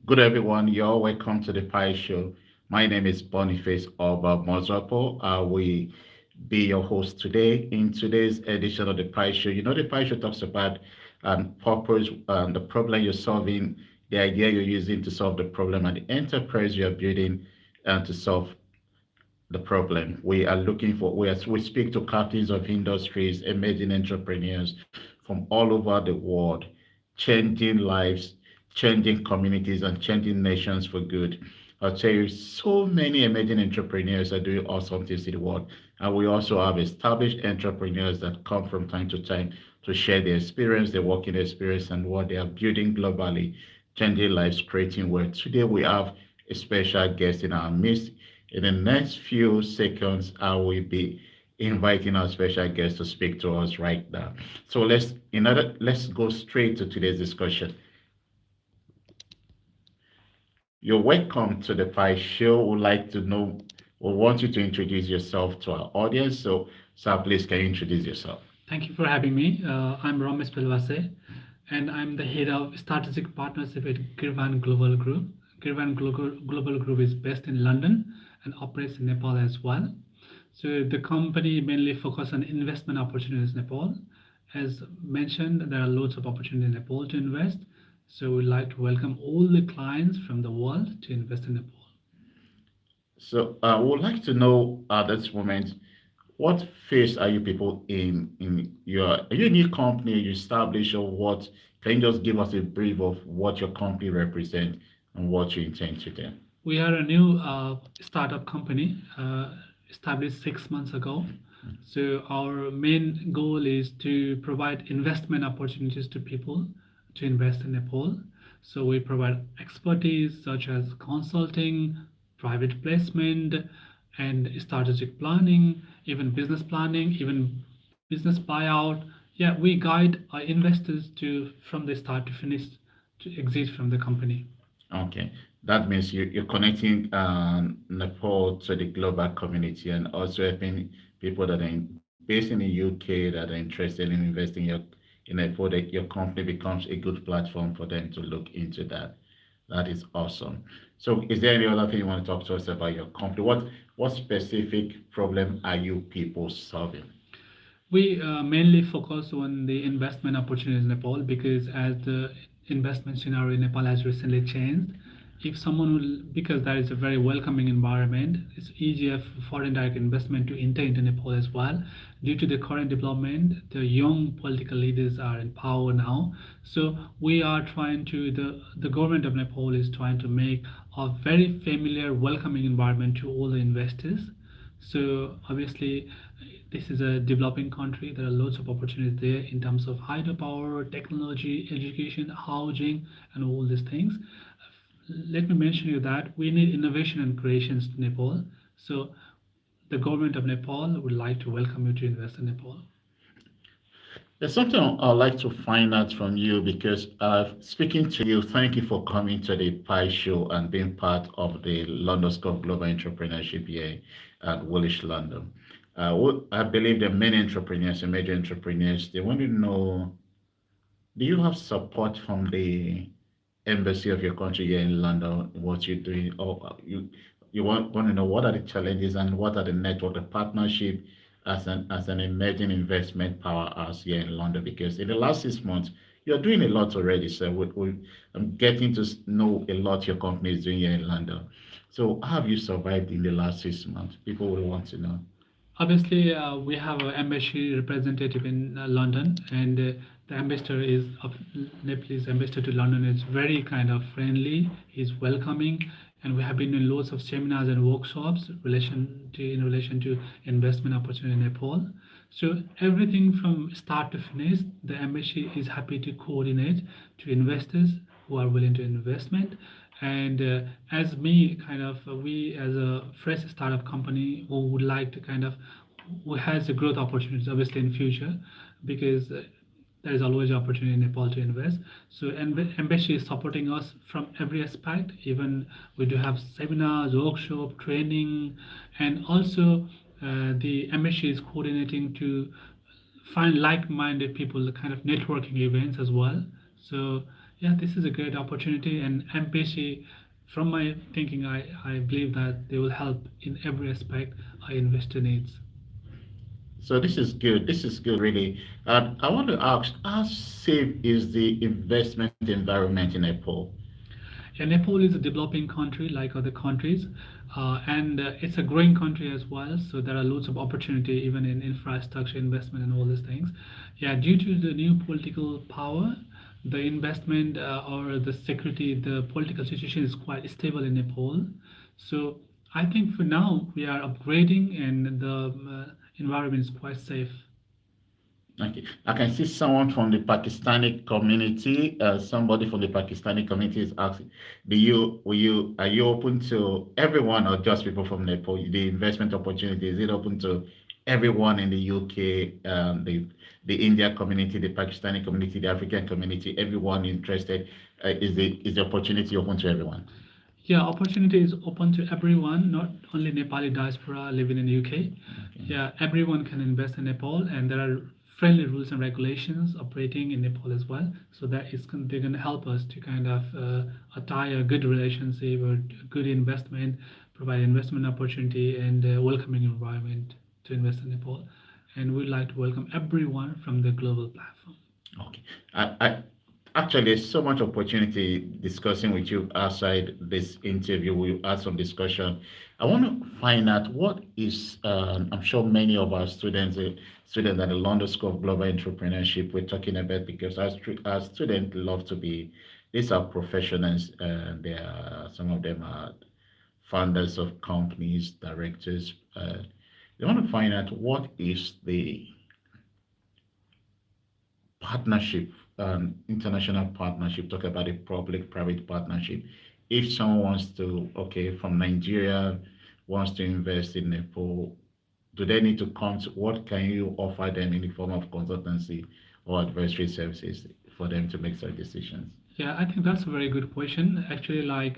Good everyone, you're welcome to the Pi Show. My name is Boniface Oba Mozapo. I will be your host today. In today's edition of the Pi Show, the Pi Show talks about purpose, the problem you're solving, the idea you're using to solve the problem, and the enterprise you're building to solve the problem. We speak to captains of industries, emerging entrepreneurs from all over the world, changing lives, changing communities, and changing nations for good. I'll tell you, so many emerging entrepreneurs are doing awesome things in the world. And we also have established entrepreneurs that come from time to time to share their experience, their working experience, and what they are building globally, changing lives, creating wealth. Today, we have a special guest in our midst. In the next few seconds, I will be inviting our special guest to speak to us right now. So let's go straight to today's discussion. You're welcome to the Pi Show. Would like to know, we want you to introduce yourself to our audience. So please can you introduce yourself? Thank you for having me. I'm Ramesh Pelvase, and I'm the head of strategic partnership at Girvan Global Group. Girvan Global Group is based in London and operates in Nepal as well. So the company mainly focus on investment opportunities in Nepal. As mentioned, there are loads of opportunities in Nepal to invest. So we'd like to welcome all the clients from the world to invest in Nepal. So we would like to know at this moment, what phase are you people in your are you a new company you established or what? Can you just give us a brief of what your company represents and what you intend to do? We are a new startup company established 6 months ago. So our main goal is to provide investment opportunities to people to invest in Nepal. So we provide expertise such as consulting, private placement, and strategic planning, even business planning, even business buyout. Yeah, we guide our investors to from the start to finish to exit from the company. Okay, that means you're connecting Nepal to the global community and also helping people that are based in the UK that are interested in investing in Nepal, that your company becomes a good platform for them to look into that. That is awesome. So, is there any other thing you want to talk to us about your company? What specific problem are you people solving? We mainly focus on the investment opportunities in Nepal because as the investment scenario in Nepal has recently changed, if someone will, because there is a very welcoming environment, it's easier for foreign direct investment to enter into Nepal as well. Due to the current development, the young political leaders are in power now. So we are trying to, the government of Nepal is trying to make a very familiar, welcoming environment to all the investors. So obviously, this is a developing country. There are lots of opportunities there in terms of hydropower, technology, education, housing, and all these things. Let me mention you that we need innovation and creations to Nepal. So the government of Nepal would like to welcome you to invest in Nepal. There's something I'd like to find out from you because speaking to you, thank you for coming to the Pi Show and being part of the London School of Global Entrepreneurship here at Woolwich, London. I believe there are many entrepreneurs and major entrepreneurs. They want to know, do you have support from the embassy of your country here in London, what you're doing, or want to know what are the challenges and what are the network, the partnership as an emerging investment powerhouse here in London? Because in the last 6 months, you're doing a lot already. So I'm getting to know a lot your company is doing here in London. So how have you survived in the last 6 months? People will want to know. Obviously, we have an embassy representative in London, and the ambassador is of Nepalese ambassador to London is very kind of friendly. He's welcoming, and we have been doing lots of seminars and workshops in relation to investment opportunity in Nepal. So everything from start to finish, the embassy is happy to coordinate to investors who are willing to investment. And as me, kind of, we as a fresh startup company who would like to kind of, who has the growth opportunities obviously in future, because there is always opportunity in Nepal to invest. So embassy is supporting us from every aspect. Even we do have seminars, workshop, training, and also the embassy is coordinating to find like-minded people, the kind of networking events as well. So Yeah, this is a great opportunity, and embassy, from my thinking, I believe that they will help in every aspect our investor needs. So this is good. This is good, really. I want to ask, how safe is the investment environment in Nepal? Yeah, Nepal is a developing country like other countries, and it's a growing country as well. So there are lots of opportunity even in infrastructure investment and all these things. Yeah, due to the new political power, the investment or the security, the political situation is quite stable in Nepal. So I think for now we are upgrading and the environment is quite safe. Okay. I can see someone from the Pakistani community. Somebody from the Pakistani community is asking, are you open to everyone or just people from Nepal? The investment opportunity, is it open to everyone in the UK, the India community, the Pakistani community, the African community, everyone interested? Is the opportunity open to everyone? Yeah, opportunity is open to everyone, not only Nepali diaspora living in UK. Okay. Yeah, everyone can invest in Nepal, and there are friendly rules and regulations operating in Nepal as well. So they're going to help us to kind of tie a good relationship or good investment, provide investment opportunity and welcoming environment to invest in Nepal. And we'd like to welcome everyone from the global platform. Okay. I actually there's so much opportunity discussing with you outside this interview. We'll have some discussion. I want to find out what is. I'm sure many of our students at the London School of Global Entrepreneurship we're talking about because our students love to be. These are professionals. They are some of them are founders of companies, directors. They want to find out what is the partnership, international partnership, talk about a public-private partnership. If someone wants to, okay, from Nigeria, wants to invest in Nepal, do they need to come to, what can you offer them in the form of consultancy or advisory services for them to make such decisions? Yeah, I think that's a very good question. Actually, like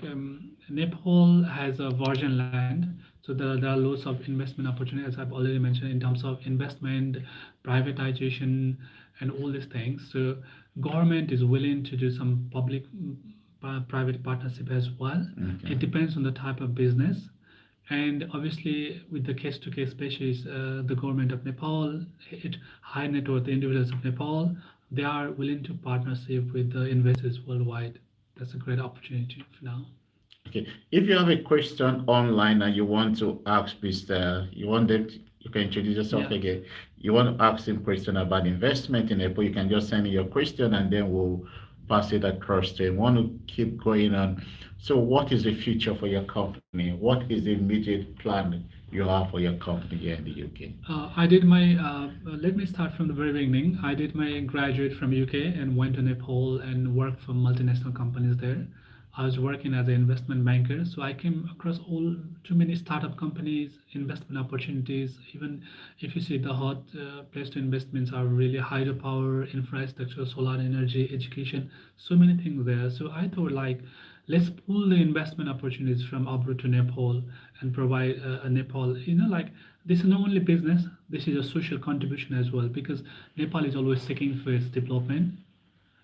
Nepal has a virgin land, so there are lots of investment opportunities, as I've already mentioned, in terms of investment, privatization, and all these things. So government is willing to do some private partnership as well. It Okay. depends on the type of business. And obviously, with the case-to-case basis, the government of Nepal, high net worth individuals of Nepal, they are willing to partnership with the investors worldwide. That's a great opportunity for now. Okay. If you have a question online and you want to ask Mr. You want them to, you can introduce yourself Yeah. again. You want to ask him question about investment in Apple, you can just send in your question and then we'll pass it across to him. Want to keep going on. So what is the future for your company? What is the immediate plan you have for your company here in the UK? I did my, let me start from the very beginning. I did my graduate from UK and went to Nepal and worked for multinational companies there. I was working as an investment banker, so I came across all too many startup companies, investment opportunities. Even if you see the hot place to investments are really hydropower, infrastructure, solar energy, education, so many things there. So I thought like, let's pull the investment opportunities from abroad to Nepal and provide a Nepal. Like this is not only business, this is a social contribution as well because Nepal is always seeking for its development.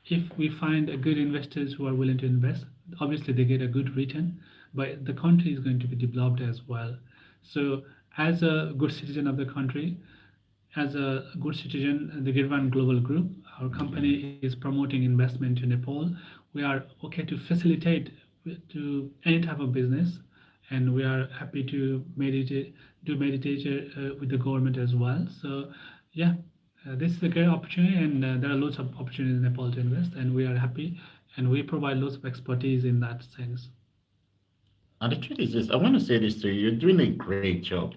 If we find a good investors who are willing to invest, obviously they get a good return, but the country is going to be developed as well. So as a good citizen of the country, as a good citizen, the Girvan Global Group, our Okay. company is promoting investment in Nepal. We are okay to facilitate to any type of business, and we are happy to do meditation with the government as well. So, yeah, this is a great opportunity, and there are lots of opportunities in Nepal to invest, and we are happy, and we provide lots of expertise in that sense. And the truth is this, I want to say this to you, you're doing a great job.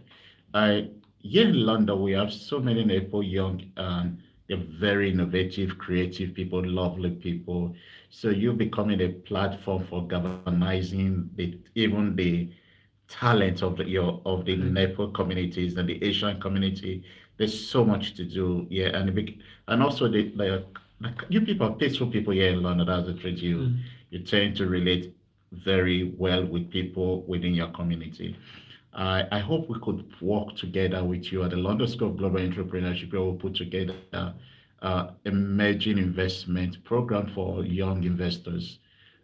I Here in London, we have so many Nepal young, they're very innovative, creative people, lovely people. So you're becoming a platform for galvanizing even the talent of the Right. Nepal communities and the Asian community. There's so much to do, yeah, and also you people are peaceful people here in London. That's the truth. Mm. You tend to relate very well with people within your community. I hope we could work together with you at the London School of Global Entrepreneurship, where we'll put together emerging investment program for young investors.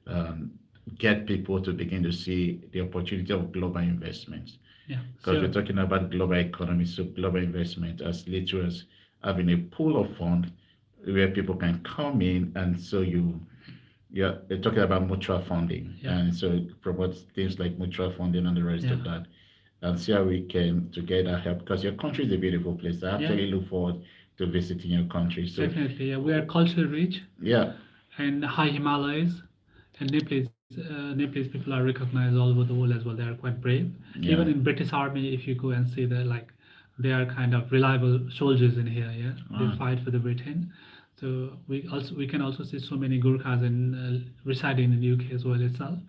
Um, get people to begin to see the opportunity of global investments. Yeah, Because sure. we're talking about global economy, so global investment as little as having a pool of fund where people can come in, and so yeah, they're talking about mutual funding, Yeah, and so it promotes things like mutual funding and the rest yeah, of that, and see how we can together help. Because your country is a beautiful place. I yeah, actually look forward to visiting your country. So definitely. Yeah, we are culture rich yeah, and high Himalayas, and Nepalese people are recognized all over the world as well. They are quite brave. Even yeah, in British Army, if you go and see, they're like they are kind of reliable soldiers in here. Yeah, they ah, fight for the Britain. So we can also see so many Gurkhas in residing in the UK as well itself.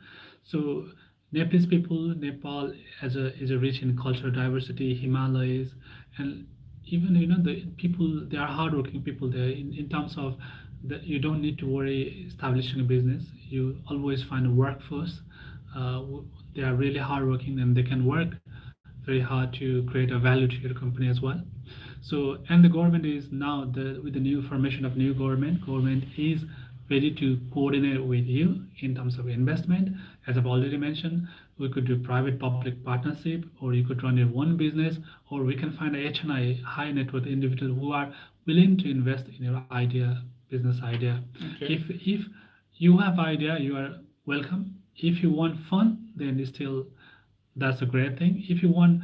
So Nepalese people, Nepal as a is a rich in cultural diversity, Himalayas, and even the people, they are hardworking people there in terms of that you don't need to worry establishing a business. You always find a workforce. They are really hardworking and they can work very hard to create a value to your company as well. So, and the government is now with the new formation of new government is ready to coordinate with you in terms of investment. As I've already mentioned, we could do private public partnership, or you could run your own business, or we can find a HNI, high net worth individual who are willing to invest in your idea, business idea. okay, If you have idea, you are welcome. If you want fun, then it's still that's a great thing. If you want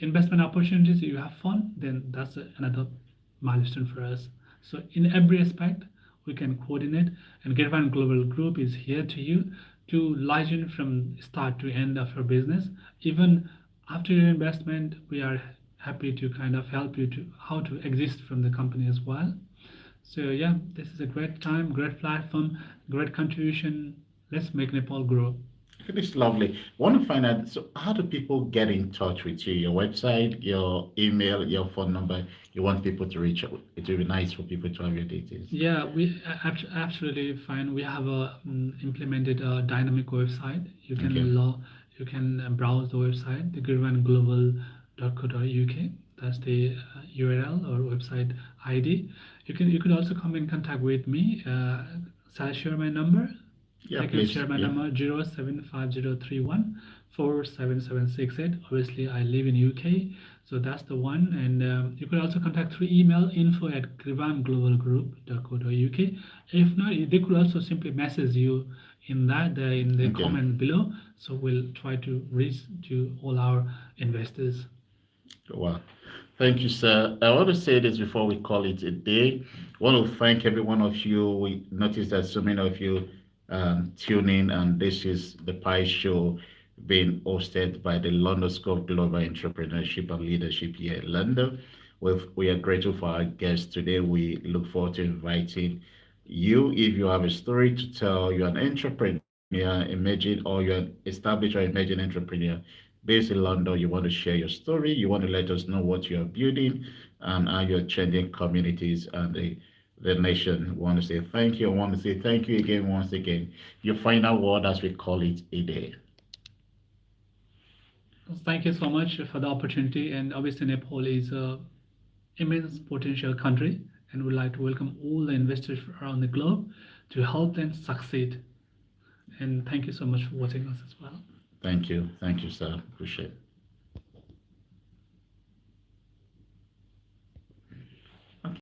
investment opportunities, you have fun, then that's another milestone for us. So in every aspect, we can coordinate, and Girvan Global Group is here to you to lighten from start to end of your business. Even after your investment, we are happy to kind of help you to how to exist from the company as well. So yeah, this is a great time, great platform, great contribution. Let's make Nepal grow. it's lovely. Want to find out, so how do people get in touch with you? Your website, your email, your phone number. You want people to reach out. It will be nice for people to have your details. Yeah, we absolutely fine. We have a implemented a dynamic website. Okay, You can browse the website, the girvanglobal.co.uk. That's the URL or website ID. You could also come in contact with me. Shall I share my number? yeah, I can please, share my yeah. number 075031 47768. Obviously, I live in UK, so that's the one. And you could also contact through email info@grivanglobalgroup.co.uk. If not, they could also simply message you in the Okay. comment below. So we'll try to reach to all our investors. Well, thank you, sir. I want to say this before we call it a day. I want to thank every one of you. We noticed that so many of you tune in, and this is the Pi Show being hosted by the London School of Global Entrepreneurship and Leadership here in London. We are grateful for our guests today. We look forward to inviting you. If you have a story to tell, you're an entrepreneur, emerging, or you're an established or emerging entrepreneur based in London, you want to share your story, you want to let us know what you're building and how you're changing communities and the nation. We want to say thank you. I want to say thank you again, once again. Your final word, as we call it, a day. Thank you so much for the opportunity. And obviously, Nepal is a immense potential country, and would like to welcome all the investors around the globe to help them succeed. And thank you so much for watching us as well. Thank you. Thank you, sir. Appreciate it.